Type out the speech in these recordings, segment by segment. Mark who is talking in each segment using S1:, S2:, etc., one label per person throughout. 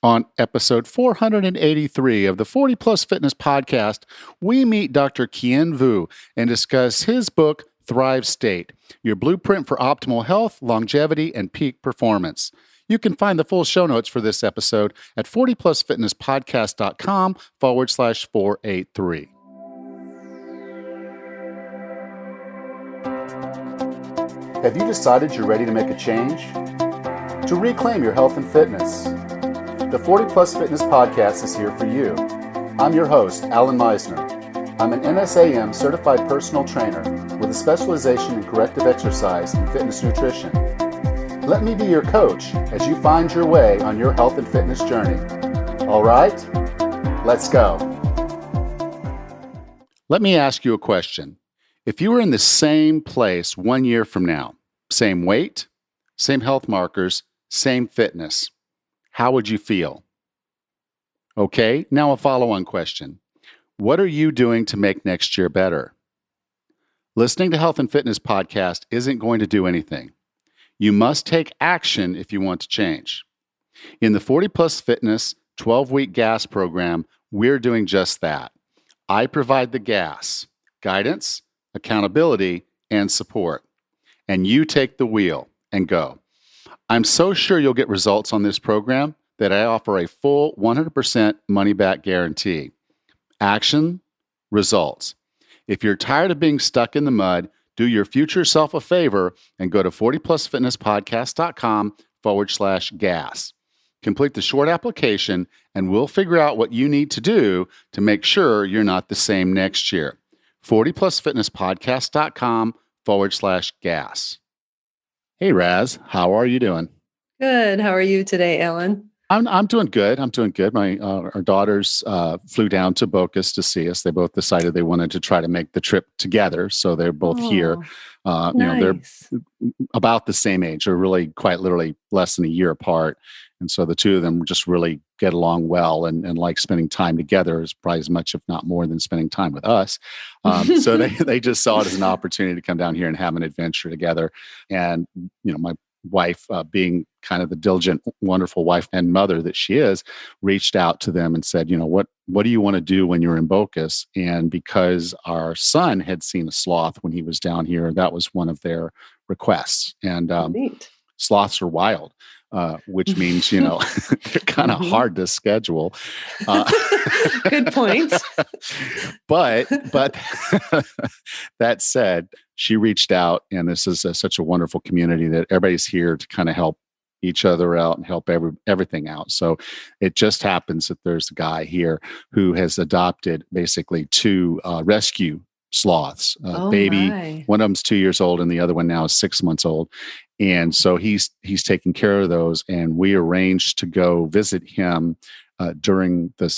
S1: On episode 483 of the 40 Plus Fitness podcast, we meet Dr. Kien Vuu and discuss his book, Thrive State, your blueprint for optimal health, longevity, and peak performance. You can find the full show notes for this episode at 40plusfitnesspodcast.com/483. Have you decided you're ready to make a change? To reclaim your health and fitness? The 40 Plus Fitness Podcast is here for you. I'm your host, Alan Meisner. I'm an NSAM certified personal trainer with a specialization in corrective exercise and fitness nutrition. Let me be your coach as you find your way on your health and fitness journey. All right, let's go. Let me ask you a question. If you were in the same place 1 year from now, same weight, same health markers, same fitness, how would you feel? Okay, now a follow-on question. What are you doing to make next year better? Listening to Health and Fitness Podcast isn't going to do anything. You must take action if you want to change. In the 40 Plus Fitness 12-week gas program, we're doing just that. I provide the gas, guidance, accountability, and support. And you take the wheel and go. I'm so sure you'll get results on this program that I offer a full 100% money-back guarantee. Action, results. If you're tired of being stuck in the mud, do your future self a favor and go to 40plusfitnesspodcast.com/gas. Complete the short application and we'll figure out what you need to do to make sure you're not the same next year. 40plusfitnesspodcast.com/gas. Hey, Raz, how are you doing?
S2: Good. How are you today, Alan?
S1: I'm doing good. My our daughters flew down to Bocas to see us. They both decided they wanted to try to make the trip together, so they're both here.
S2: Nice.
S1: They're about the same age. They're really quite literally less than a year apart, and so the two of them just really get along well and like spending time together is probably as much, if not more, than spending time with us. So they just saw it as an opportunity to come down here and have an adventure together. And my wife, being kind of the diligent, wonderful wife and mother that she is, reached out to them and said, what do you want to do when you're in Bocas? And because our son had seen a sloth when he was down here, that was one of their requests. And
S2: Neat.
S1: sloths are wild, which means, they're kind of hard to schedule.
S2: Good point.
S1: But that said, she reached out, and this is such a wonderful community that everybody's here to kind of help each other out and help everything out. So it just happens that there's a guy here who has adopted basically two rescue sloths, baby.
S2: My.
S1: One of them's 2 years old and the other one now is 6 months old. And so he's taking care of those, and we arranged to go visit him during the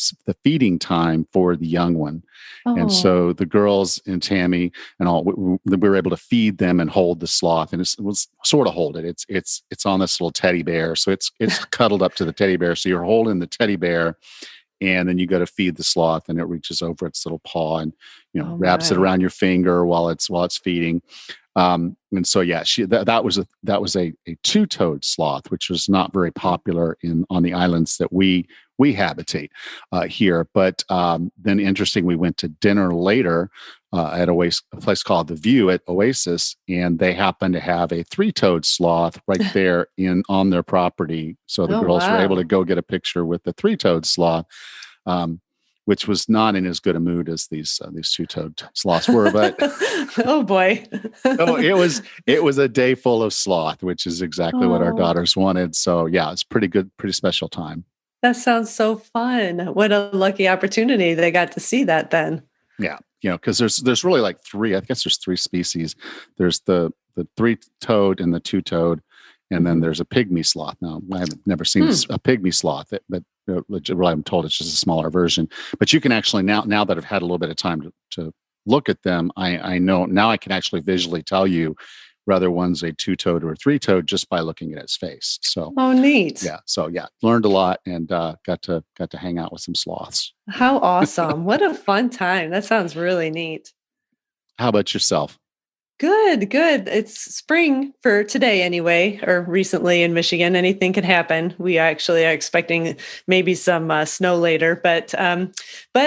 S1: feeding time for the young one. And so the girls and Tammy and all, we were able to feed them and hold the sloth, and it was sort of hold it. It's on this little teddy bear, so it's cuddled up to the teddy bear. So you're holding the teddy bear, and then you go to feed the sloth, and it reaches over its little paw and wraps it around your finger while it's feeding. And so that was a two-toed sloth, which was not very popular on the islands that we habitate here. But then, interesting, we went to dinner later at a place called The View at Oasis, and they happened to have a three-toed sloth right there on their property. So the girls were able to go get a picture with the three-toed sloth. Which was not in as good a mood as these two-toed sloths were, but
S2: oh boy,
S1: it was a day full of sloth, which is exactly what our daughters wanted. So yeah, it's pretty good, pretty special time.
S2: That sounds so fun. What a lucky opportunity they got to see that then.
S1: Yeah, because there's really like three. I guess there's three species. There's the three-toed and the two-toed, and then there's a pygmy sloth. Now I haven't never seen a pygmy sloth, but I'm told it's just a smaller version. But you can actually now that I've had a little bit of time to look at them, I know now I can actually visually tell you whether one's a two-toed or a three-toed just by looking at its face. So
S2: neat.
S1: Yeah. So learned a lot and got to hang out with some sloths.
S2: How awesome. What a fun time. That sounds really neat.
S1: How about yourself?
S2: Good, good. It's spring for today anyway, or recently in Michigan. Anything could happen. We actually are expecting maybe some snow later, but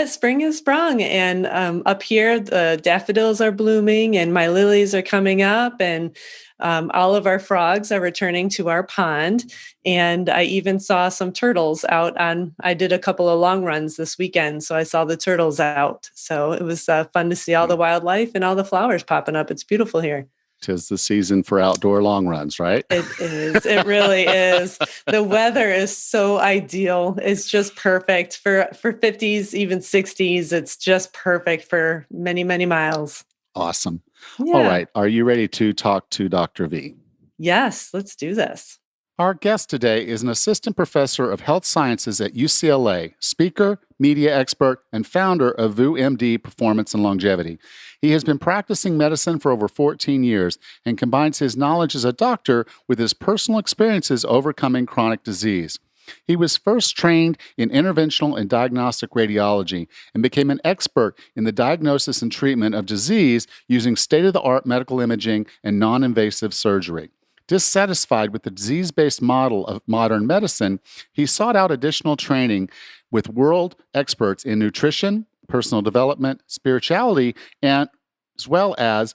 S2: spring is sprung, and up here the daffodils are blooming, and my lilies are coming up, and all of our frogs are returning to our pond. And I even saw some turtles out on. I did a couple of long runs this weekend, so I saw the turtles out. So it was fun to see all the wildlife and all the flowers popping up. It's beautiful here.
S1: 'Tis the season for outdoor long runs, right?
S2: It is. It really is. The weather is so ideal. It's just perfect for 50s, even 60s. It's just perfect for many, many miles.
S1: Awesome. All
S2: Yeah.
S1: right. Are you ready to talk to Dr. V?
S2: Yes, let's do this.
S1: Our guest today is an assistant professor of health sciences at UCLA, speaker, media expert, and founder of Vuu MD Performance and Longevity. He has been practicing medicine for over 14 years and combines his knowledge as a doctor with his personal experiences overcoming chronic disease. He was first trained in interventional and diagnostic radiology and became an expert in the diagnosis and treatment of disease using state-of-the-art medical imaging and non-invasive surgery. Dissatisfied with the disease-based model of modern medicine, he sought out additional training with world experts in nutrition, personal development, spirituality, and as well as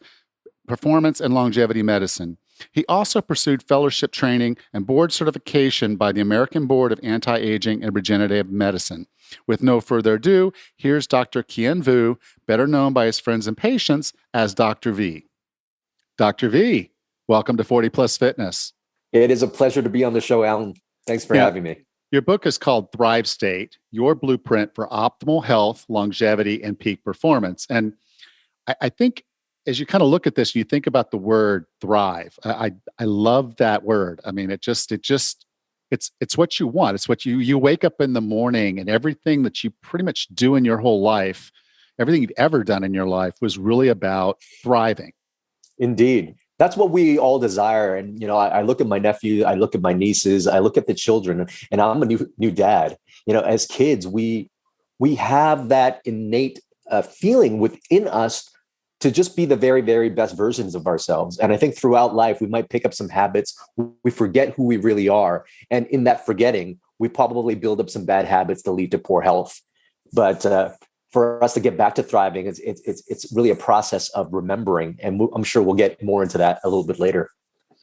S1: performance and longevity medicine. He also pursued fellowship training and board certification by the American Board of Anti-Aging and Regenerative Medicine. With no further ado, here's Dr. Kien Vuu, better known by his friends and patients as Dr. V. Dr. V, welcome to 40 Plus Fitness.
S3: It is a pleasure to be on the show, Alan. Thanks for having me.
S1: Your book is called Thrive State, Your Blueprint for Optimal Health, Longevity, and Peak Performance. And I think as you kind of look at this, you think about the word thrive. I love that word. I mean, it's what you want. It's what you wake up in the morning, and everything that you pretty much do in your whole life, everything you've ever done in your life was really about thriving.
S3: Indeed. That's what we all desire. And, I look at my nephew, I look at my nieces, I look at the children, and I'm a new dad. As kids, we have that innate feeling within us to just be the very, very best versions of ourselves. And I think throughout life, we might pick up some habits. We forget who we really are. And in that forgetting, we probably build up some bad habits that lead to poor health. But for us to get back to thriving, it's really a process of remembering. And I'm sure we'll get more into that a little bit later.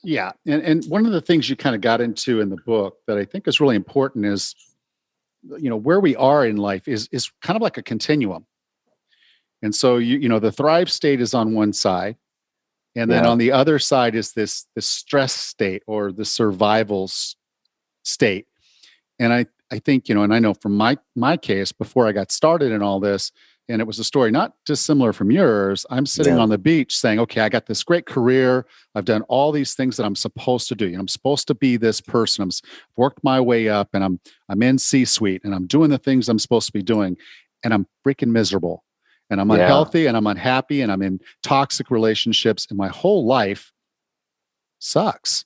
S1: Yeah. And one of the things you kind of got into in the book that I think is really important is, where we are in life is kind of like a continuum. And so, the thrive state is on one side. And then on the other side is this stress state or the survival state. And I think, and I know from my case, before I got started in all this, and it was a story not dissimilar from yours, I'm sitting on the beach saying, okay, I got this great career. I've done all these things that I'm supposed to do. I'm supposed to be this person. I've worked my way up, and I'm in C-suite, and I'm doing the things I'm supposed to be doing, and I'm freaking miserable. And I'm unhealthy, and I'm unhappy, and I'm in toxic relationships, and my whole life sucks.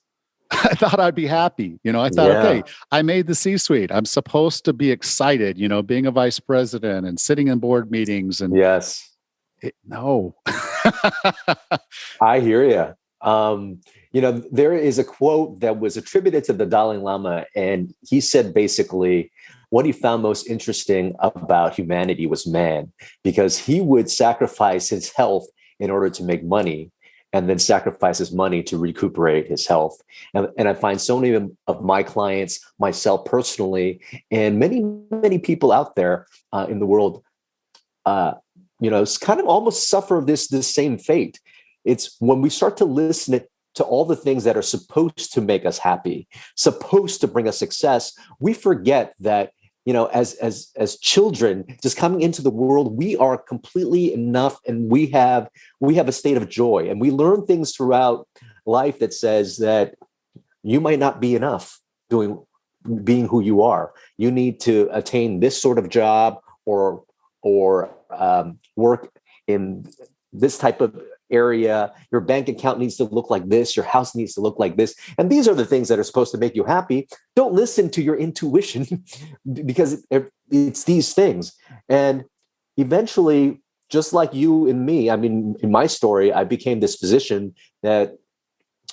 S1: I thought I'd be happy. I thought, okay, I made the C-suite. I'm supposed to be excited, being a vice president and sitting in board meetings. And no.
S3: I hear you. There is a quote that was attributed to the Dalai Lama, and he said basically, what he found most interesting about humanity was man, because he would sacrifice his health in order to make money, and then sacrifice his money to recuperate his health. And I find so many of my clients, myself personally, and many, many people out there in the world, kind of almost suffer this same fate. It's when we start to listen to all the things that are supposed to make us happy, supposed to bring us success, we forget that, as children just coming into the world, we are completely enough, and we have a state of joy, and we learn things throughout life that says that you might not be enough being who you are. You need to attain this sort of job or work in this type of area. Your bank account needs to look like this. Your house needs to look like this. And these are the things that are supposed to make you happy. Don't listen to your intuition because it's these things. And eventually, just like you and me, I mean, in my story, I became this physician that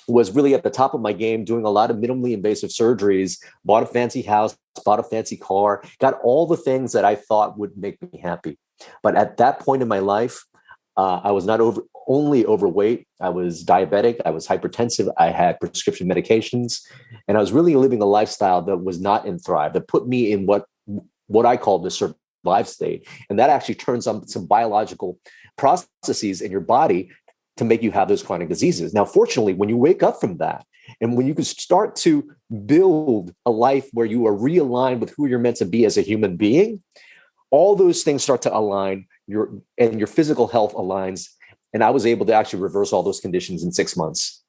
S3: was really at the top of my game, doing a lot of minimally invasive surgeries, bought a fancy house, bought a fancy car, got all the things that I thought would make me happy. But at that point in my life, I was not only overweight, I was diabetic, I was hypertensive, I had prescription medications, and I was really living a lifestyle that was not in Thrive, that put me in what I call the survive state. And that actually turns on some biological processes in your body to make you have those chronic diseases. Now, fortunately, when you wake up from that, and when you can start to build a life where you are realigned with who you're meant to be as a human being, all those things start to align, your physical health aligns. And I was able to actually reverse all those conditions in 6 months.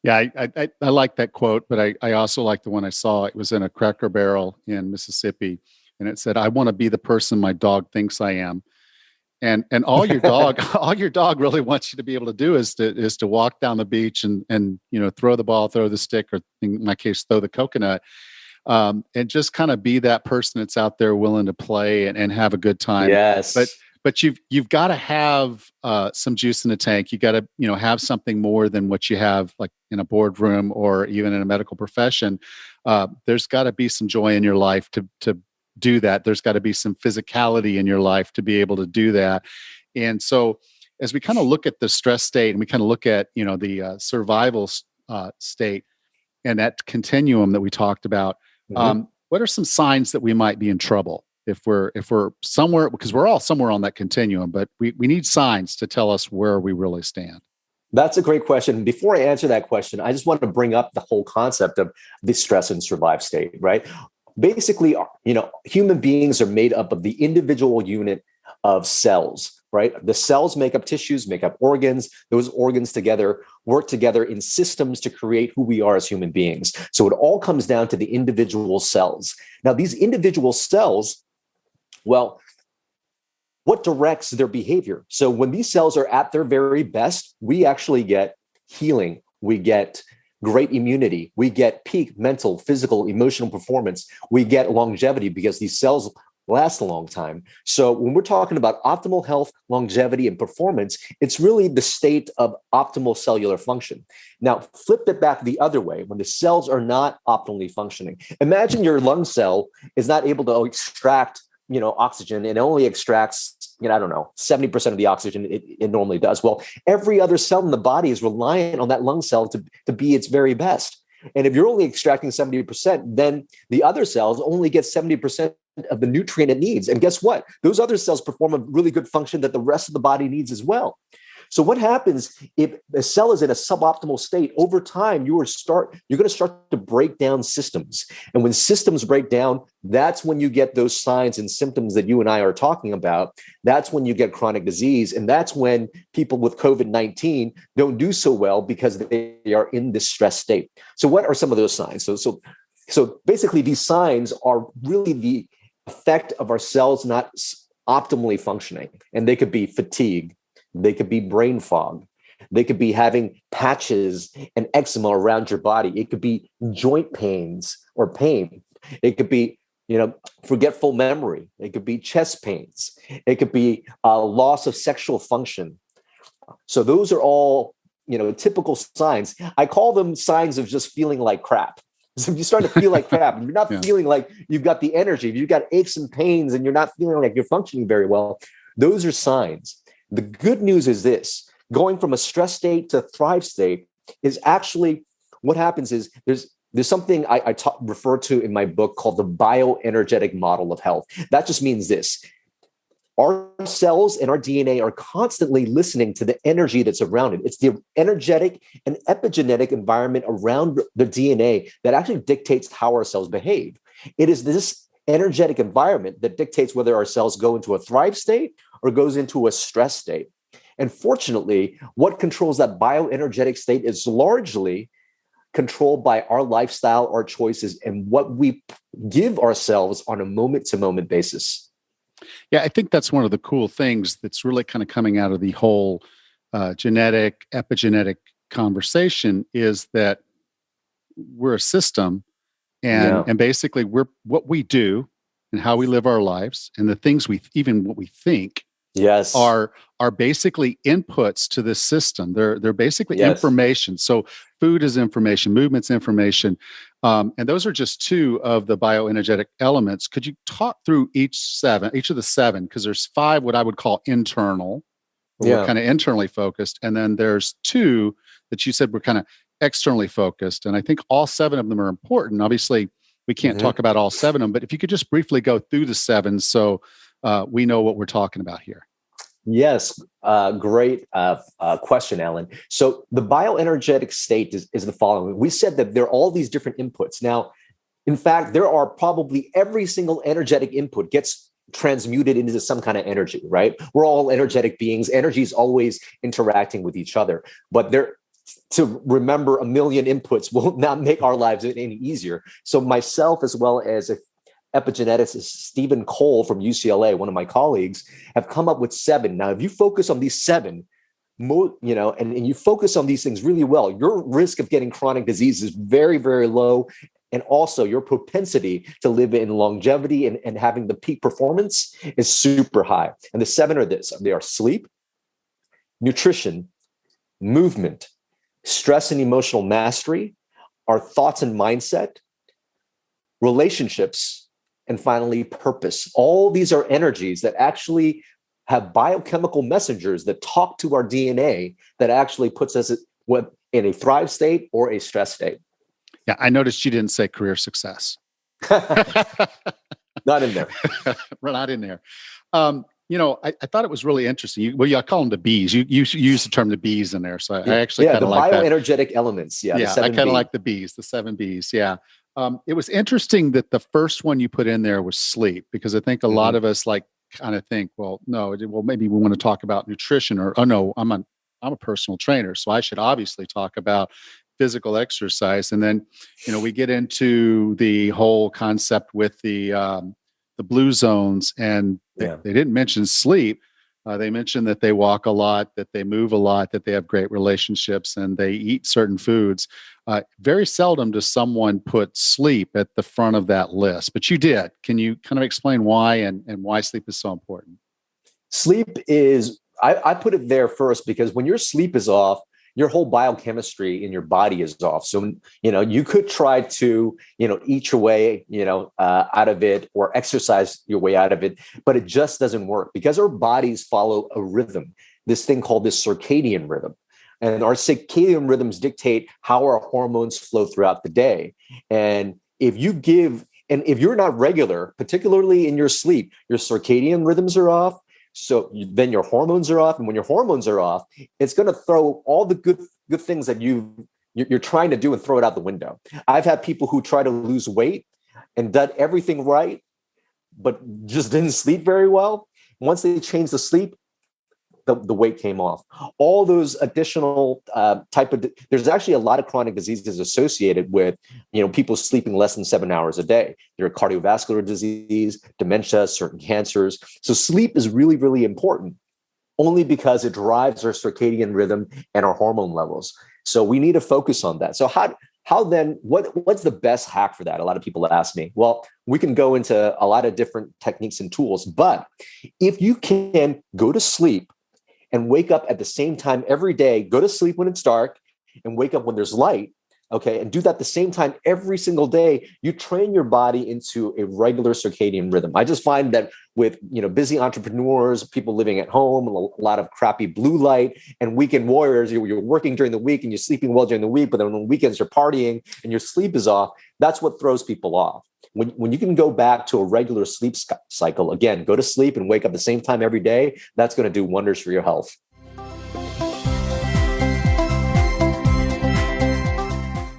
S1: Yeah, I like that quote, but I also like the one I saw. It was in a Cracker Barrel in Mississippi, and it said, "I want to be the person my dog thinks I am." And all your dog really wants you to be able to do is to walk down the beach and throw the ball, throw the stick, or in my case, throw the coconut, and just kind of be that person that's out there willing to play and have a good time.
S3: Yes.
S1: But you've got to have some juice in the tank. You got to have something more than what you have like in a boardroom or even in a medical profession. There's got to be some joy in your life to do that. There's got to be some physicality in your life to be able to do that. And so as we kind of look at the stress state and we kind of look at, the survival state and that continuum that we talked about, what are some signs that we might be in trouble if we're somewhere, because we're all somewhere on that continuum, but we need signs to tell us where we really stand?
S3: That's a great question. Before I answer that question, I just want to bring up the whole concept of the stress and survive state, right? Basically, human beings are made up of the individual unit of cells, right? The cells make up tissues, make up organs. Those organs together work together in systems to create who we are as human beings. So it all comes down to the individual cells. Now, these individual cells, well, what directs their behavior? So when these cells are at their very best, we actually get healing. We get great immunity. We get peak mental, physical, emotional performance. We get longevity because these cells last a long time. So when we're talking about optimal health, longevity, and performance, it's really the state of optimal cellular function. Now, flip it back the other way. When the cells are not optimally functioning, imagine your lung cell is not able to extract oxygen, and it only extracts, 70% of the oxygen it normally does. Well, every other cell in the body is reliant on that lung cell to be its very best. And if you're only extracting 70%, then the other cells only get 70% of the nutrient it needs. And guess what? Those other cells perform a really good function that the rest of the body needs as well. So what happens if a cell is in a suboptimal state? Over time, you're going to start to break down systems. And when systems break down, that's when you get those signs and symptoms that you and I are talking about. That's when you get chronic disease. And that's when people with COVID-19 don't do so well because they are in this stress state. So what are some of those signs? So basically, these signs are really the effect of our cells not optimally functioning. And they could be fatigue. They could be brain fog. They could be having patches and eczema around your body. It could be joint pains or pain. It could be, forgetful memory. It could be chest pains. It could be a loss of sexual function. So those are all, typical signs. I call them signs of just feeling like crap. So if you start to feel like crap, and you're not feeling like you've got the energy, if you've got aches and pains and you're not feeling like you're functioning very well, those are signs. The good news is this: going from a stress state to thrive state is actually what happens is there's something I refer to in my book called the bioenergetic model of health. That just means this: our cells and our DNA are constantly listening to the energy that's around it. It's the energetic and epigenetic environment around the DNA that actually dictates how our cells behave. It is this energetic environment that dictates whether our cells go into a thrive state or goes into a stress state. And fortunately, what controls that bioenergetic state is largely controlled by our lifestyle, our choices, and what we give ourselves on a moment-to-moment basis.
S1: Yeah, I think that's one of the cool things that's really kind of coming out of the whole genetic, epigenetic conversation is that we're a system, and basically we're what we do and how we live our lives and the things what we think
S3: Yes.
S1: are basically inputs to this system. They're basically
S3: Yes.
S1: information. So food is information, movement's information, and those are just two of the bioenergetic elements. Could you talk through each of the seven? Because there's five what I would call internal, where we're
S3: Yeah.
S1: kind of internally focused, and then there's two that you said were kind of externally focused. And I think all seven of them are important. Obviously, we can't talk about all seven of them, but if you could just briefly go through the seven so we know what we're talking about here.
S3: Yes, great question, Alan. So the bioenergetic state is the following. We said that there are all these different inputs. Now, in fact, there are probably every single energetic input gets transmuted into some kind of energy, right? We're all energetic beings. Energy is always interacting with each other. But to remember a million inputs will not make our lives any easier. So myself, as well as epigeneticist Stephen Cole from UCLA, one of my colleagues, have come up with seven. Now, if you focus on these seven, and you focus on these things really well, your risk of getting chronic disease is very, very low. And also your propensity to live in longevity and having the peak performance is super high. And the seven are this: they are sleep, nutrition, movement, stress and emotional mastery, our thoughts and mindset, relationships, and finally, purpose. All these are energies that actually have biochemical messengers that talk to our DNA that actually puts us in a thrive state or a stress state.
S1: Yeah, I noticed you didn't say career success.
S3: Not in there.
S1: We're not in there. I thought it was really interesting. I call them the bees. You use the term the bees in there. So I actually kind of like that.
S3: The bioenergetic elements. Yeah,
S1: I kind of like the bees, the 7 Bs. Yeah. It was interesting that the first one you put in there was sleep, because I think a lot of us kind of think, maybe we want to talk about nutrition, or, oh no, I'm a personal trainer, so I should obviously talk about physical exercise. And then, we get into the whole concept with the blue zones, and they didn't mention sleep. They mentioned that they walk a lot, that they move a lot, that they have great relationships, and they eat certain foods. Very seldom does someone put sleep at the front of that list, but you did. Can you kind of explain why and why sleep is so important?
S3: Sleep is, I put it there first because when your sleep is off, your whole biochemistry in your body is off. So, you could try to, eat your way, out of it, or exercise your way out of it, but it just doesn't work because our bodies follow a rhythm, this thing called the circadian rhythm. And our circadian rhythms dictate how our hormones flow throughout the day. And if you're not regular, particularly in your sleep, your circadian rhythms are off. So then your hormones are off. And when your hormones are off, it's going to throw all the good things that you're trying to do and throw it out the window. I've had people who try to lose weight and done everything right, but just didn't sleep very well. Once they changed the sleep, the weight came off. All those additional there's actually a lot of chronic diseases associated with, people sleeping less than 7 hours a day. There are cardiovascular disease, dementia, certain cancers. So sleep is really, really important, only because it drives our circadian rhythm and our hormone levels. So we need to focus on that. So how then, what's the best hack for that? A lot of people ask me. Well, we can go into a lot of different techniques and tools, but if you can go to sleep and wake up at the same time every day, go to sleep when it's dark and wake up when there's light, okay, and do that the same time every single day, you train your body into a regular circadian rhythm. I just find that with, busy entrepreneurs, people living at home, a lot of crappy blue light, and weekend warriors, you're working during the week and you're sleeping well during the week, but then on the weekends you're partying and your sleep is off. That's what throws people off. When you can go back to a regular sleep cycle, again, go to sleep and wake up the same time every day, that's going to do wonders for your health.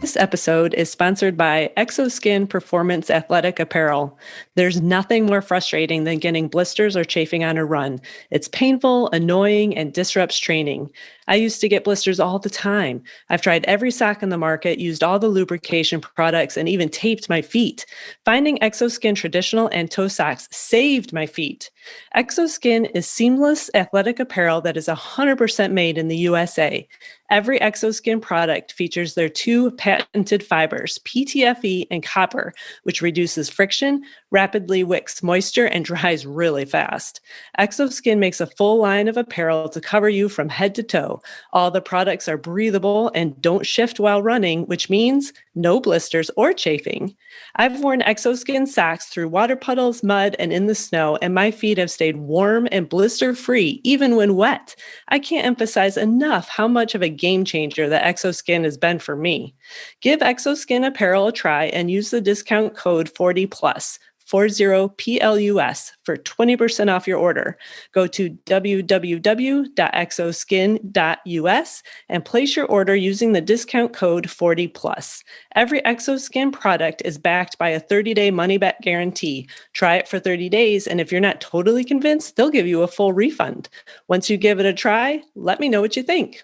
S2: This episode is sponsored by ExoSkin Performance Athletic Apparel. There's nothing more frustrating than getting blisters or chafing on a run. It's painful, annoying, and disrupts training. I used to get blisters all the time. I've tried every sock in the market, used all the lubrication products, and even taped my feet. Finding ExoSkin traditional and toe socks saved my feet. ExoSkin is seamless athletic apparel that is 100% made in the USA. Every ExoSkin product features their 2 patented fibers, PTFE and copper, which reduces friction, rapidly wicks moisture, and dries really fast. ExoSkin makes a full line of apparel to cover you from head to toe. All the products are breathable and don't shift while running, which means no blisters or chafing. I've worn ExoSkin socks through water puddles, mud, and in the snow, and my feet have stayed warm and blister-free, even when wet. I can't emphasize enough how much of a game changer that ExoSkin has been for me. Give ExoSkin apparel a try and use the discount code 40PLUS. 40PLUS for 20% off your order. Go to www.exoskin.us and place your order using the discount code 40PLUS. Every ExoSkin product is backed by a 30-day money-back guarantee. Try it for 30 days, and if you're not totally convinced, they'll give you a full refund. Once you give it a try, let me know what you think.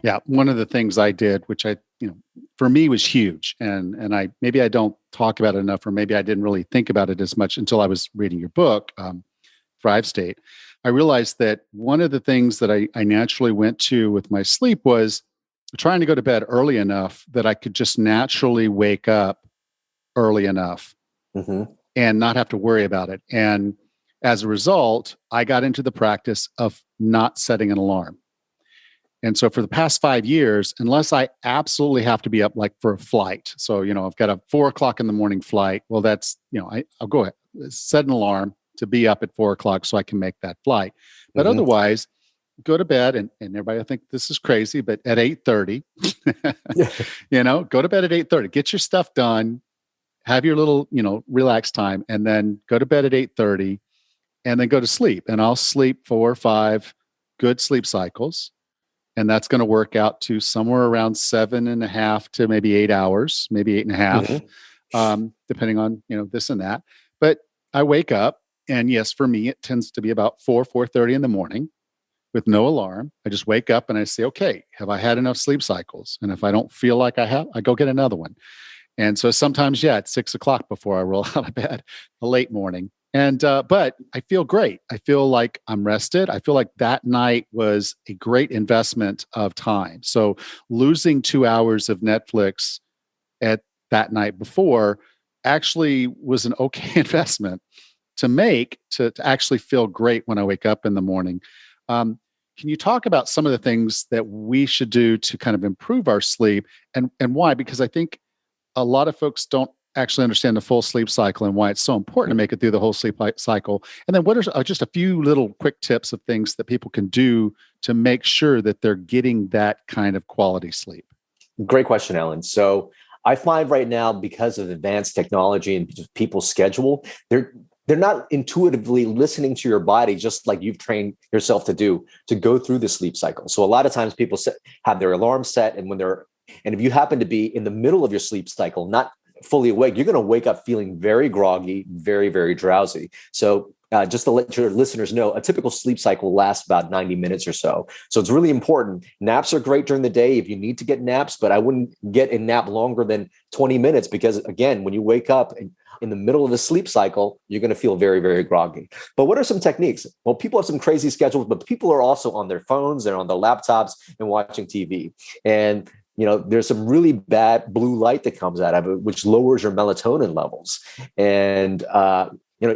S1: Yeah, one of the things I did, which for me was huge, and I maybe I don't talk about it enough, or maybe I didn't really think about it as much until I was reading your book, Thrive State. I realized that one of the things that I naturally went to with my sleep was trying to go to bed early enough that I could just naturally wake up early enough and not have to worry about it. And as a result, I got into the practice of not setting an alarm. And so for the past 5 years, unless I absolutely have to be up like for a flight, so, I've got a 4:00 in the morning flight. Well, that's, I'll go ahead, set an alarm to be up at 4:00 so I can make that flight. But otherwise, go to bed, and everybody will think this is crazy, but at 8:30, go to bed at 8:30, get your stuff done, have your little, relax time, and then go to bed at 8:30 and then go to sleep. And I'll sleep 4 or 5 good sleep cycles. And that's going to work out to somewhere around 7.5 to maybe 8 hours, maybe 8.5, depending on, this and that. But I wake up, and yes, for me, it tends to be about 4:30 in the morning with no alarm. I just wake up and I say, okay, have I had enough sleep cycles? And if I don't feel like I have, I go get another one. And so sometimes, it's 6:00 before I roll out of bed, a late morning. And, but I feel great. I feel like I'm rested. I feel like that night was a great investment of time. So losing 2 hours of Netflix at that night before actually was an okay investment to make to actually feel great when I wake up in the morning. Can you talk about some of the things that we should do to kind of improve our sleep, and why? Because I think a lot of folks don't actually understand the full sleep cycle and why it's so important to make it through the whole sleep cycle. And then what are just a few little quick tips of things that people can do to make sure that they're getting that kind of quality sleep?
S3: Great question, Alan. So I find right now, because of advanced technology and people's schedule, they're not intuitively listening to your body, just like you've trained yourself to do, to go through the sleep cycle. So a lot of times people have their alarm set, and if you happen to be in the middle of your sleep cycle, not fully awake, you're going to wake up feeling very groggy, very, very drowsy. So just to let your listeners know, a typical sleep cycle lasts about 90 minutes or so. So it's really important. Naps are great during the day if you need to get naps, but I wouldn't get a nap longer than 20 minutes because, again, when you wake up in the middle of the sleep cycle, you're going to feel very, very groggy. But what are some techniques? Well, people have some crazy schedules, but people are also on their phones, they're on their laptops and watching TV. And there's some really bad blue light that comes out of it, which lowers your melatonin levels. And,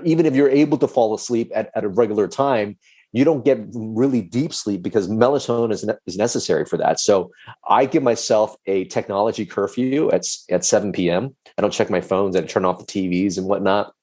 S3: even if you're able to fall asleep at a regular time, you don't get really deep sleep because melatonin is necessary for that. So I give myself a technology curfew at 7 p.m. I don't check my phones and turn off the TVs and whatnot.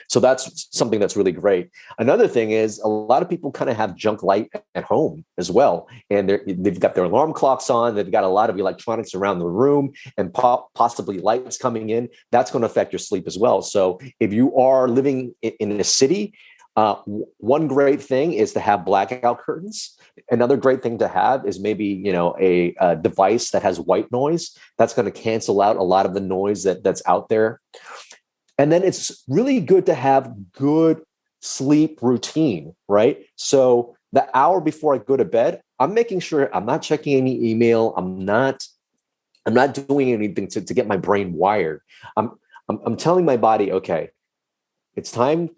S3: So that's something that's really great. Another thing is a lot of people kind of have junk light at home as well. And they've got their alarm clocks on. They've got a lot of electronics around the room and possibly lights coming in. That's going to affect your sleep as well. So if you are living in a city, one great thing is to have blackout curtains. Another great thing to have is maybe, a device that has white noise. That's going to cancel out a lot of the noise that's out there. And then it's really good to have good sleep routine, right? So the hour before I go to bed, I'm making sure I'm not checking any email. I'm not doing anything to get my brain wired. I'm telling my body, okay, it's time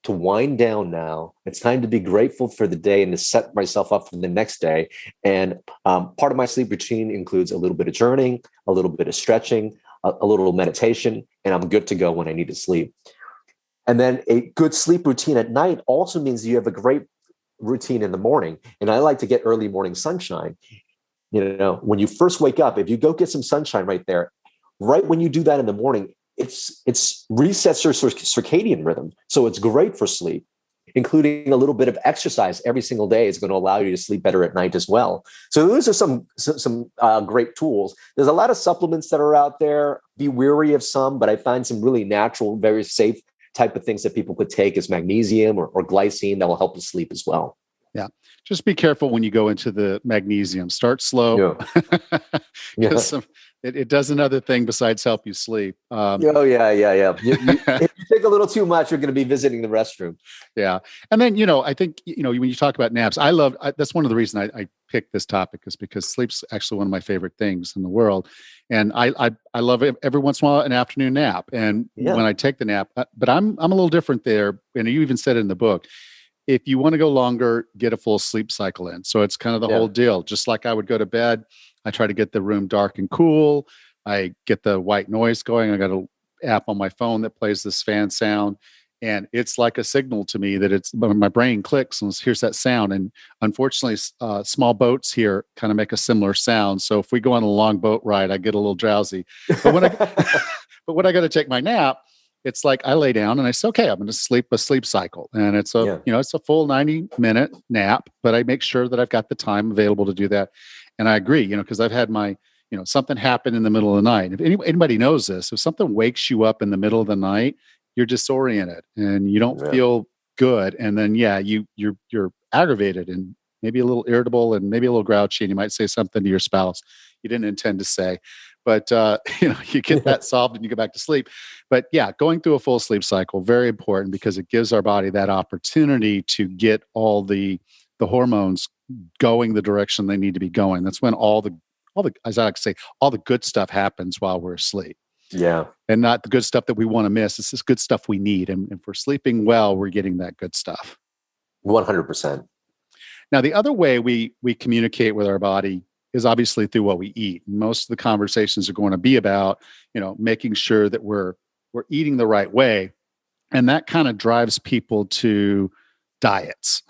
S3: to wind down now. It's time to be grateful for the day and to set myself up for the next day. And part of my sleep routine includes a little bit of journaling, a little bit of stretching, a little meditation, and I'm good to go when I need to sleep. And then a good sleep routine at night also means you have a great routine in the morning. And I like to get early morning sunshine. When you first wake up, if you go get some sunshine right there, right when you do that in the morning, it's resets your circadian rhythm. So it's great for sleep. Including a little bit of exercise every single day is going to allow you to sleep better at night as well. So those are some great tools. There's a lot of supplements that are out there. Be wary of some, but I find some really natural, very safe type of things that people could take as magnesium or glycine that will help you sleep as well.
S1: Yeah. Just be careful when you go into the magnesium. Start slow.
S3: Yeah.
S1: It does another thing besides help you sleep.
S3: Yeah. If you take a little too much, you're going to be visiting the restroom.
S1: Yeah. And then, I think, when you talk about naps, that's one of the reasons I picked this topic is because sleep's actually one of my favorite things in the world. And I love it every once in a while, an afternoon nap. And when I take the nap, but I'm a little different there. And you even said it in the book. If you want to go longer, get a full sleep cycle in. So it's kind of the whole deal. Just like I would go to bed, I try to get the room dark and cool. I get the white noise going. I got an app on my phone that plays this fan sound. And it's like a signal to me that my brain clicks and hears that sound. And unfortunately, small boats here kind of make a similar sound. So if we go on a long boat ride, I get a little drowsy. But when I got to take my nap, it's like I lay down and I say, okay, I'm going to sleep a sleep cycle. And it's it's a full 90-minute nap, but I make sure that I've got the time available to do that. And I agree, because I've had something happen in the middle of the night. If anybody knows this, if something wakes you up in the middle of the night, you're disoriented and you don't feel good. And then, you're aggravated and maybe a little irritable and maybe a little grouchy. And you might say something to your spouse you didn't intend to say. But, you get that solved and you go back to sleep. But going through a full sleep cycle, very important because it gives our body that opportunity to get all the hormones going the direction they need to be going. That's when all the, as I like to say, all the good stuff happens while we're asleep.
S3: Yeah.
S1: And not the good stuff that we want to miss. It's this good stuff we need. And if we're sleeping well, we're getting that good stuff.
S3: 100%.
S1: Now, the other way we communicate with our body is obviously through what we eat. Most of the conversations are going to be about, making sure that we're eating the right way. And that kind of drives people to diets.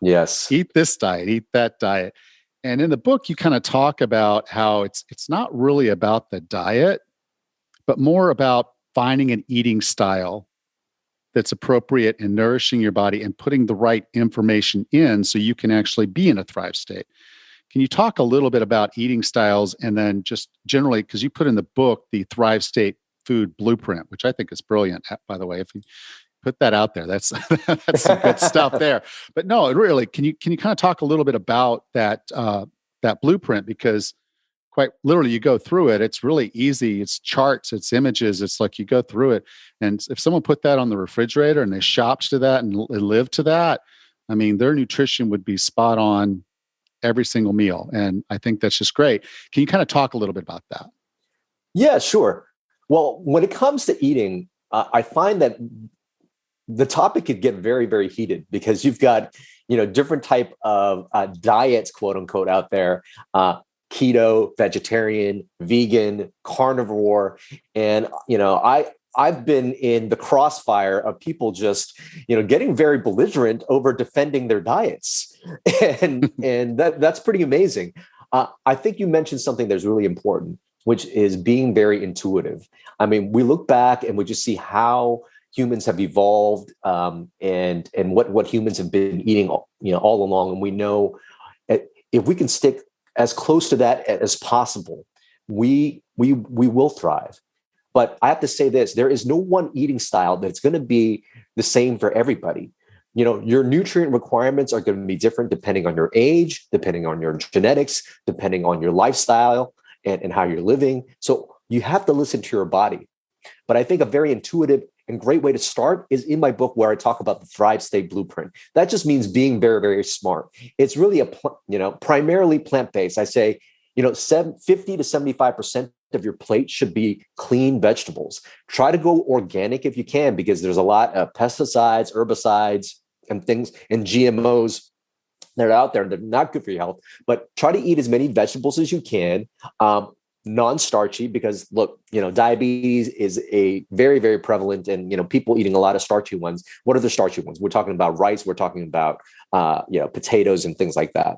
S3: Yes.
S1: Eat this diet, eat that diet. And in the book, you kind of talk about how it's not really about the diet, but more about finding an eating style that's appropriate and nourishing your body and putting the right information in so you can actually be in a thrive state. Can you talk a little bit about eating styles and then just generally, because you put in the book, the Thrive State Food Blueprint, which I think is brilliant, by the way. If you put that out there, that's some good stuff there. But no, really, can you kind of talk a little bit about that blueprint? Because quite literally, you go through it. It's really easy. It's charts, it's images. It's like you go through it. And if someone put that on the refrigerator and they shopped to that and lived to that, I mean, their nutrition would be spot on every single meal. And I think that's just great. Can you kind of talk a little bit about that?
S3: Yeah, sure. Well, when it comes to eating, I find that the topic could get very, very heated because you've got, different type of diets, quote unquote, out there. Keto, vegetarian, vegan, carnivore. And, I've been in the crossfire of people just, getting very belligerent over defending their diets. And that's pretty amazing. I think you mentioned something that's really important, which is being very intuitive. I mean, we look back and we just see how humans have evolved and what humans have been eating, all along. And we know if we can stick as close to that as possible, we will thrive. But I have to say this, there is no one eating style that's going to be the same for everybody. Your nutrient requirements are going to be different depending on your age, depending on your genetics, depending on your lifestyle and how you're living. So you have to listen to your body. But I think a very intuitive and great way to start is in my book where I talk about the Thrive State Blueprint. That just means being very, very smart. It's really primarily plant-based. I say, 50 to 75% of your plate should be clean vegetables. Try to go organic if you can, because there's a lot of pesticides, herbicides, and things, and GMOs that are out there. They're not good for your health, but try to eat as many vegetables as you can. Non-starchy, because look, diabetes is a very, very prevalent, and people eating a lot of starchy ones. What are the starchy ones? We're talking about rice. We're talking about potatoes and things like that.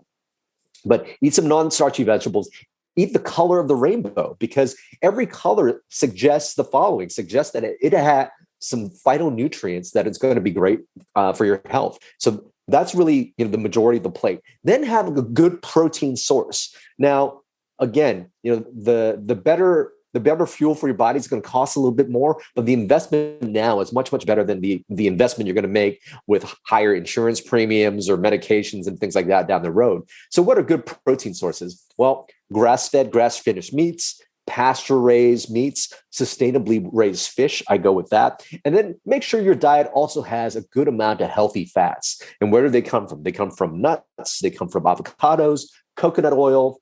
S3: But eat some non-starchy vegetables. Eat the color of the rainbow, because every color suggests the following: suggests that it had some phytonutrients that it's going to be great for your health. So that's really the majority of the plate. Then have a good protein source. Now, again, the better fuel for your body is going to cost a little bit more, but the investment now is much, much better than the investment you're going to make with higher insurance premiums or medications and things like that down the road. So what are good protein sources? Well, grass-fed, grass-finished meats, pasture-raised meats, sustainably raised fish. I go with that. And then make sure your diet also has a good amount of healthy fats. And where do they come from? They come from nuts. They come from avocados, coconut oil.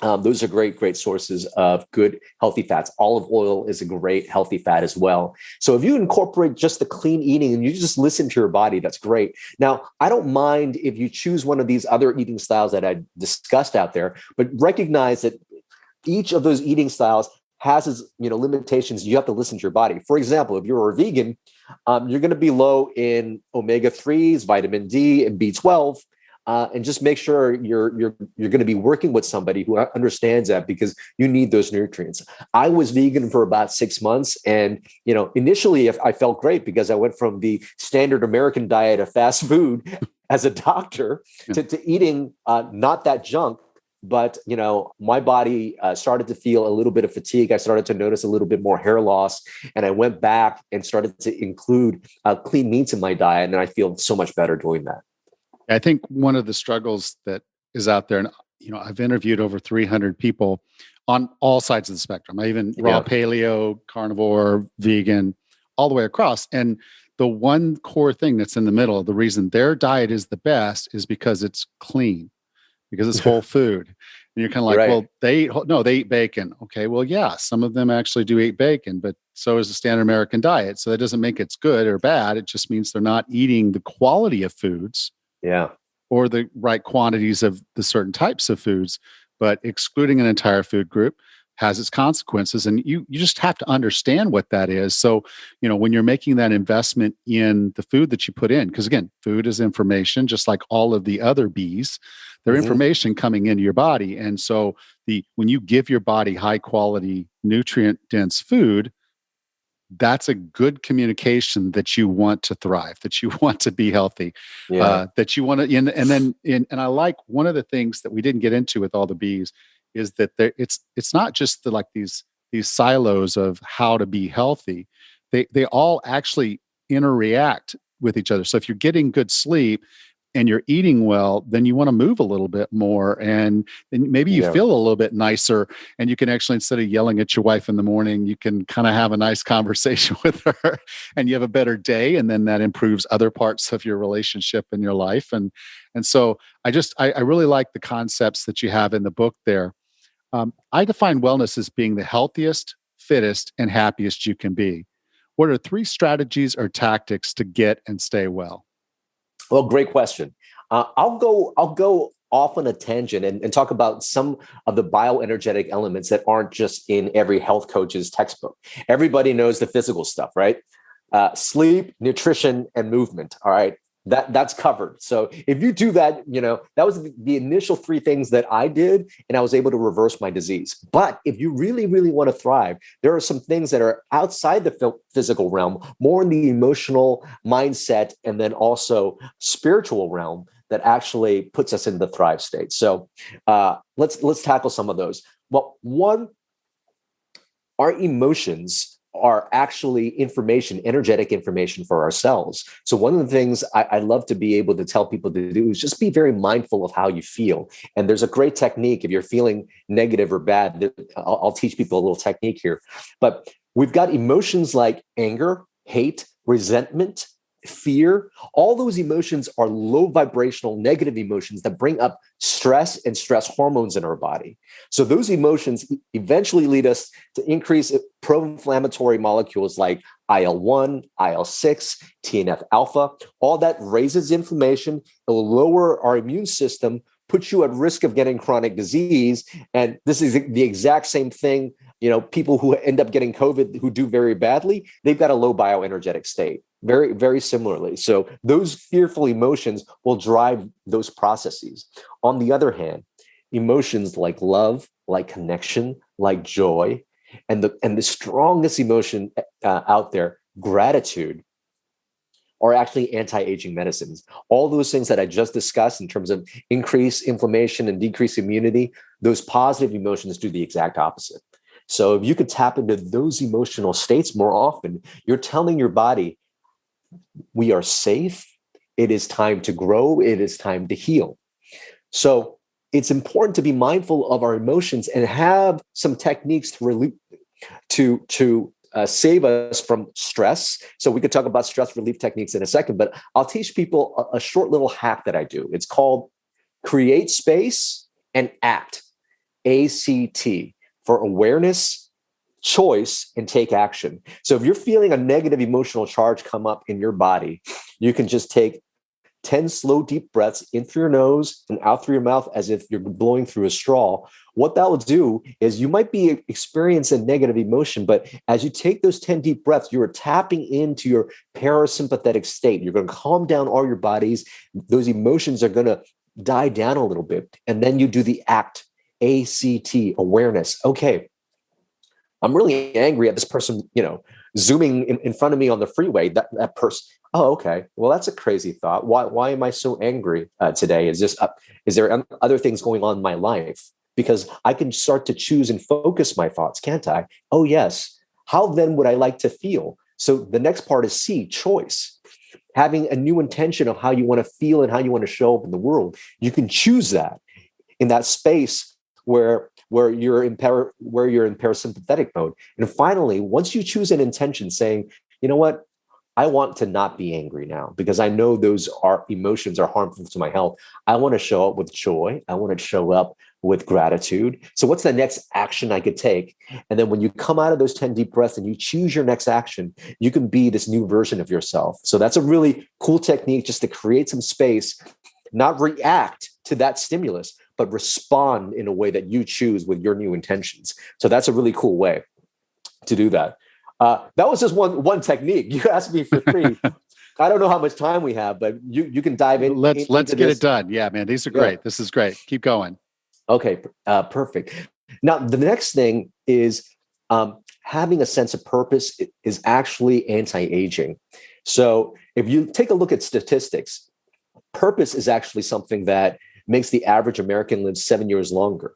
S3: Those are great sources of good, healthy fats. Olive oil is a great, healthy fat as well. So if you incorporate just the clean eating and you just listen to your body, that's great. Now, I don't mind if you choose one of these other eating styles that I discussed out there, but recognize that each of those eating styles has its limitations. You have to listen to your body. For example, if you're a vegan, you're going to be low in omega-3s, vitamin D, and B12. And just make sure you're going to be working with somebody who understands that, because you need those nutrients. I was vegan for about 6 months, and initially I felt great because I went from the standard American diet of fast food as a doctor to eating not that junk. But my body started to feel a little bit of fatigue. I started to notice a little bit more hair loss, and I went back and started to include clean meats in my diet, and I feel so much better doing that.
S1: I think one of the struggles that is out there, and I've interviewed over 300 people on all sides of the spectrum. I even raw paleo, carnivore, vegan, all the way across. And the one core thing that's in the middle, the reason their diet is the best is because it's clean, because it's whole food. And you're kind of like,
S3: right.
S1: Well, they eat bacon. Okay, well, yeah, some of them actually do eat bacon, but so is the standard American diet. So that doesn't make it's good or bad. It just means they're not eating the quality of foods.
S3: Yeah.
S1: Or the right quantities of the certain types of foods, but excluding an entire food group has its consequences. And you just have to understand what that is. So, when you're making that investment in the food that you put in, because again, food is information, just like all of the other B's, they're information coming into your body. And so when you give your body high quality, nutrient dense food, that's a good communication that you want to thrive, that you want to be healthy, that you want to, and I like one of the things that we didn't get into with all the B's is that it's not just these silos of how to be healthy. They all actually interact with each other. So if you're getting good sleep and you're eating well, then you want to move a little bit more, and maybe you feel a little bit nicer, and you can actually, instead of yelling at your wife in the morning, you can kind of have a nice conversation with her, and you have a better day, and then that improves other parts of your relationship and your life. And so I really like the concepts that you have in the book there. I define wellness as being the healthiest, fittest, and happiest you can be. What are 3 strategies or tactics to get and stay well?
S3: Well, great question. I'll go off on a tangent and talk about some of the bioenergetic elements that aren't just in every health coach's textbook. Everybody knows the physical stuff, right? Sleep, nutrition, and movement. All right. That's covered. So if you do that, that was the initial 3 things that I did, and I was able to reverse my disease. But if you really, really want to thrive, there are some things that are outside the physical realm, more in the emotional mindset, and then also spiritual realm that actually puts us in the thrive state. So let's tackle some of those. Well, one, our emotions are actually information, energetic information for ourselves. So one of the things I love to be able to tell people to do is just be very mindful of how you feel. And there's a great technique. If you're feeling negative or bad, I'll teach people a little technique here. But we've got emotions like anger, hate, resentment, fear, all those emotions are low vibrational negative emotions that bring up stress and stress hormones in our body. So those emotions eventually lead us to increase pro-inflammatory molecules like IL-1, IL-6, TNF alpha. All that raises inflammation. It will lower our immune system, puts you at risk of getting chronic disease. And this is the exact same thing. People who end up getting COVID who do very badly, they've got a low bioenergetic state. Very, very similarly. So those fearful emotions will drive those processes. On the other hand, emotions like love, like connection, like joy, and the strongest emotion out there, gratitude, are actually anti-aging medicines. All those things that I just discussed in terms of increase inflammation and decrease immunity, those positive emotions do the exact opposite. So if you could tap into those emotional states more often, you're telling your body, we are safe. It is time to grow. It is time to heal. So it's important to be mindful of our emotions and have some techniques to save us from stress. So we could talk about stress relief techniques in a second, but I'll teach people a short little hack that I do. It's called create space and act, ACT, for awareness, choice, and take action. So if you're feeling a negative emotional charge come up in your body, you can just take 10 slow, deep breaths in through your nose and out through your mouth as if you're blowing through a straw. What that will do is you might be experiencing negative emotion, but as you take those 10 deep breaths, you are tapping into your parasympathetic state. You're going to calm down all your bodies. Those emotions are going to die down a little bit. And then you do the ACT, ACT, awareness. Okay, I'm really angry at this person, zooming in front of me on the freeway. That person. Oh, okay. Well, that's a crazy thought. Why am I so angry today? Is there other things going on in my life? Because I can start to choose and focus my thoughts, can't I? Oh, yes. How then would I like to feel? So the next part is C, choice. Having a new intention of how you want to feel and how you want to show up in the world. You can choose that in that space where you're in parasympathetic mode. And finally, once you choose an intention saying, you know what, I want to not be angry now because I know those emotions are harmful to my health. I want to show up with joy. I want to show up with gratitude. So what's the next action I could take? And then when you come out of those 10 deep breaths and you choose your next action, you can be this new version of yourself. So that's a really cool technique just to create some space, not react to that stimulus, but respond in a way that you choose with your new intentions. So that's a really cool way to do that. That was just one technique. You asked me for 3. I don't know how much time we have, but you can dive in.
S1: Let's get it done. Yeah, man, these are great. Yeah. This is great. Keep going.
S3: Okay, perfect. Now, the next thing is having a sense of purpose is actually anti-aging. So if you take a look at statistics, purpose is actually something that makes the average American live 7 years longer.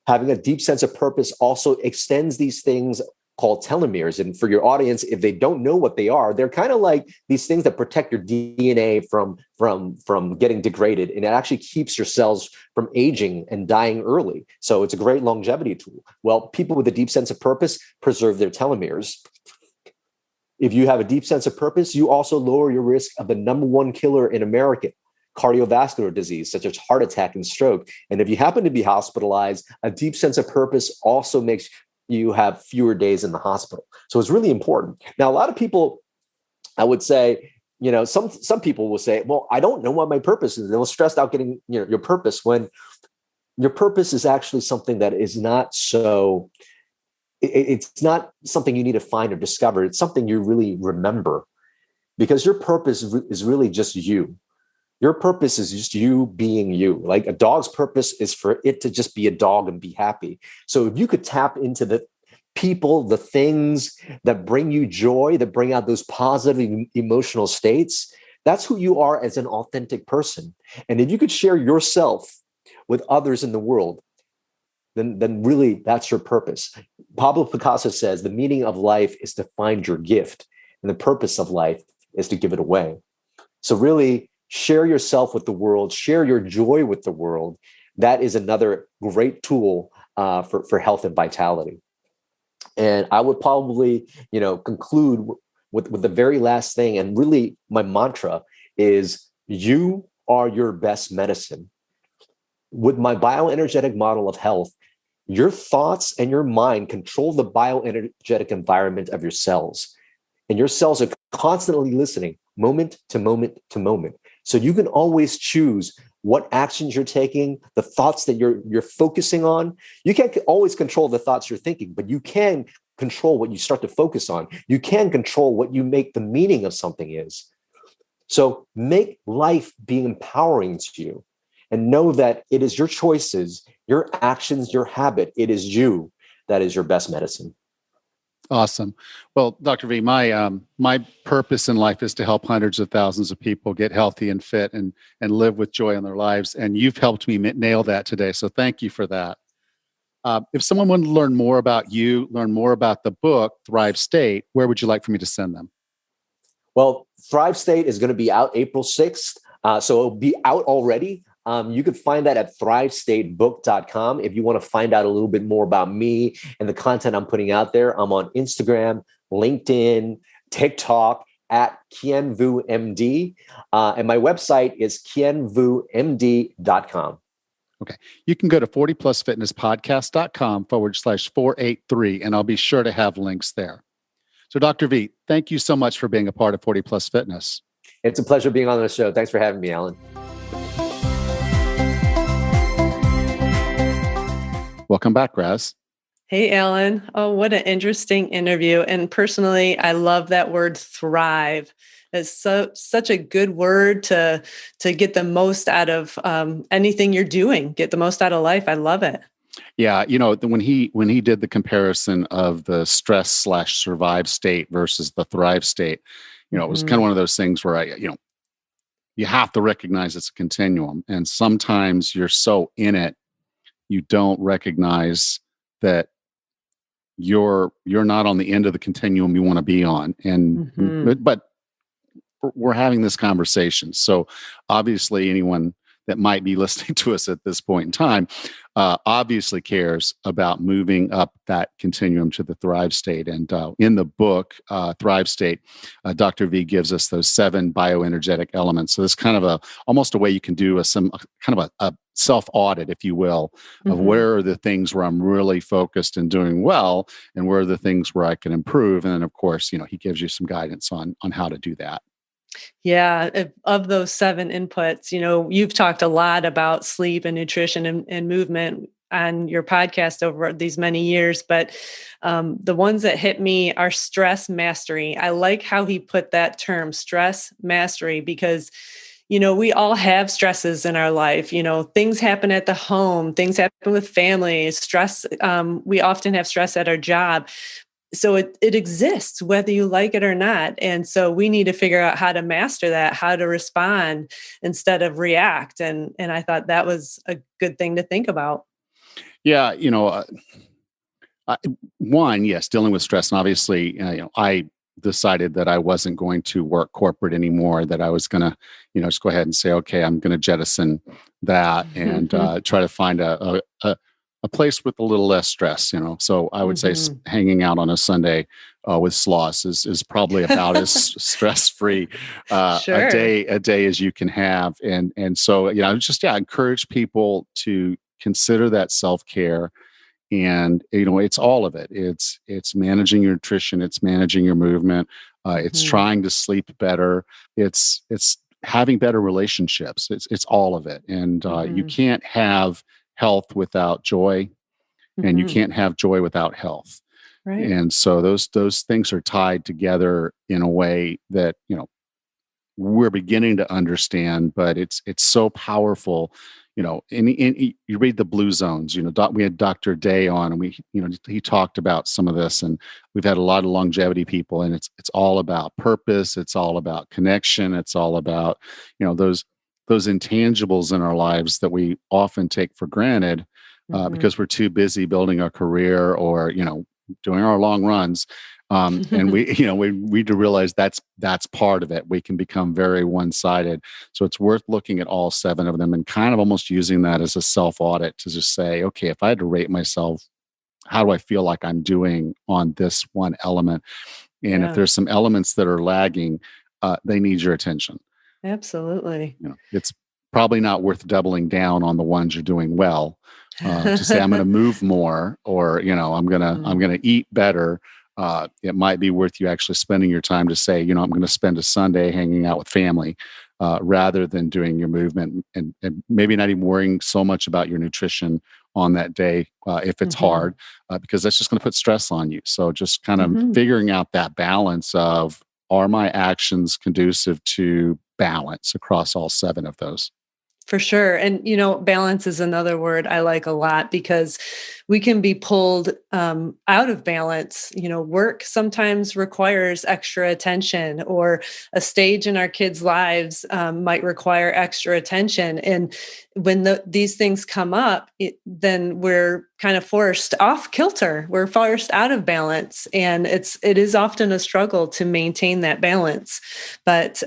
S3: Having a deep sense of purpose also extends these things called telomeres. And for your audience, if they don't know what they are, they're kind of like these things that protect your DNA from getting degraded. And it actually keeps your cells from aging and dying early. So it's a great longevity tool. Well, people with a deep sense of purpose preserve their telomeres. If you have a deep sense of purpose, you also lower your risk of the number 1 killer in America, cardiovascular disease, such as heart attack and stroke. And if you happen to be hospitalized, a deep sense of purpose also makes you have fewer days in the hospital. So it's really important. Now, a lot of people, I would say, some people will say, well, I don't know what my purpose is. They'll stress out getting your purpose when your purpose is actually something that is not so, it's not something you need to find or discover. It's something you really remember because your purpose is really just you. Your purpose is just you being you. Like a dog's purpose is for it to just be a dog and be happy. So if you could tap into the people, the things that bring you joy, that bring out those positive emotional states, that's who you are as an authentic person. And if you could share yourself with others in the world, then really that's your purpose. Pablo Picasso says the meaning of life is to find your gift, and the purpose of life is to give it away. So really, share yourself with the world, share your joy with the world. That is another great tool for health and vitality. And I would probably, conclude with the very last thing, and really my mantra is, you are your best medicine. With my bioenergetic model of health, your thoughts and your mind control the bioenergetic environment of your cells. And your cells are constantly listening moment to moment to moment. So you can always choose what actions you're taking, the thoughts that you're focusing on. You can't always control the thoughts you're thinking, but you can control what you start to focus on. You can control what you make the meaning of something is. So make life be empowering to you, and know that it is your choices, your actions, your habit. It is you that is your best medicine.
S1: Awesome. Well, Dr. V, my purpose in life is to help hundreds of thousands of people get healthy and fit and live with joy in their lives. And you've helped me nail that today. So thank you for that. If someone wanted to learn more about you, learn more about the book, Thrive State, where would you like for me to send them?
S3: Well, Thrive State is going to be out April 6th. So it'll be out already. You can find that at thrivestatebook.com. If you want to find out a little bit more about me and the content I'm putting out there, I'm on Instagram, LinkedIn, TikTok at Kien Vuu MD. And my website is kienvuumd.com.
S1: Okay. You can go to 40plusfitnesspodcast.com/483, and I'll be sure to have links there. So Dr. V, thank you so much for being a part of 40 Plus Fitness.
S3: It's a pleasure being on the show. Thanks for having me, Alan.
S1: Welcome back, Raz.
S2: Hey, Alan. Oh, what an interesting interview. And personally, I love that word thrive. It's such a good word to get the most out of anything you're doing, get the most out of life. I love it.
S1: Yeah, when he did the comparison of the stress/survive state versus the thrive state, it was kind of one of those things where you have to recognize it's a continuum, and sometimes you're so in it, you don't recognize that you're not on the end of the continuum you want to be on, but we're having this conversation. So obviously anyone that might be listening to us at this point in time obviously cares about moving up that continuum to the Thrive State. And in the book, Thrive State, Dr. V gives us those 7 bioenergetic elements. So it's kind of almost a way you can do a self-audit, if you will, of where are the things where I'm really focused and doing well, and where are the things where I can improve. And then, of course, he gives you some guidance on how to do that.
S2: Yeah, of those 7 inputs, you've talked a lot about sleep and nutrition and movement on your podcast over these many years, but the ones that hit me are stress mastery. I like how he put that term, stress mastery, because we all have stresses in our life. Things happen at the home, things happen with family, stress. We often have stress at our job. So it exists whether you like it or not. And so we need to figure out how to master that, how to respond instead of react. And I thought that was a good thing to think about.
S1: Yeah. One, yes, dealing with stress. And obviously, I decided that I wasn't going to work corporate anymore, that I was going to, just go ahead and say, okay, I'm going to jettison that and try to find a place with a little less stress, So I would say hanging out on a Sunday with sloths is probably about as stress-free a day as you can have. And so, just encourage people to consider that self-care. And, it's all of it. It's managing your nutrition. It's managing your movement. It's trying to sleep better. It's having better relationships. It's all of it. And you can't have health without joy, and you can't have joy without health.
S2: Right.
S1: And so those things are tied together in a way that, we're beginning to understand, but it's so powerful. And you read the Blue Zones, we had Dr. Day on, and he talked about some of this, and we've had a lot of longevity people, and it's all about purpose. It's all about connection. It's all about, those intangibles in our lives that we often take for granted because we're too busy building our career or, doing our long runs. And we need to realize that's part of it. We can become very one-sided. So it's worth looking at all 7 of them and kind of almost using that as a self-audit to just say, okay, if I had to rate myself, how do I feel like I'm doing on this one element? And if
S2: Yeah.
S1: there's some elements that are lagging, they need your attention.
S2: Absolutely.
S1: It's probably not worth doubling down on the ones you're doing well. To say I'm going to move more, or I'm going to eat better. It might be worth you actually spending your time to say, I'm going to spend a Sunday hanging out with family, rather than doing your movement, and maybe not even worrying so much about your nutrition on that day, if it's hard, because that's just going to put stress on you. So just kind of figuring out that balance of, are my actions conducive to balance across all 7 of those?
S2: For sure. And, balance is another word I like a lot, because we can be pulled out of balance. Work sometimes requires extra attention, or a stage in our kids' lives might require extra attention. And when these things come up, then we're kind of forced off kilter. We're forced out of balance. And it is often a struggle to maintain that balance. But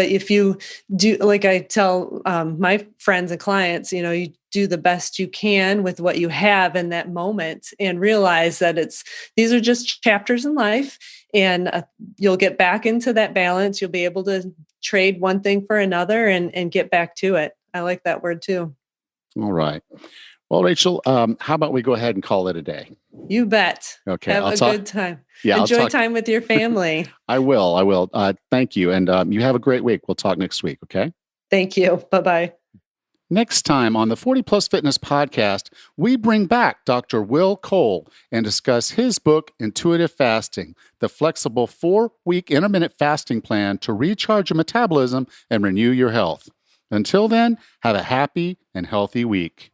S2: if you do, like I tell my friends and clients, you do the best you can with what you have in that moment, and realize that these are just chapters in life, and you'll get back into that balance. You'll be able to trade one thing for another and get back to it. I like that word too.
S1: All right. Well, Rachel, how about we go ahead and call it a day?
S2: You bet.
S1: Okay.
S2: Have a good time.
S1: Yeah.
S2: Enjoy time with your family.
S1: I will. Thank you. And you have a great week. We'll talk next week. Okay.
S2: Thank you. Bye-bye.
S1: Next time on the 40 Plus Fitness podcast, we bring back Dr. Will Cole and discuss his book, Intuitive Fasting, the flexible 4-week intermittent fasting plan to recharge your metabolism and renew your health. Until then, have a happy and healthy week.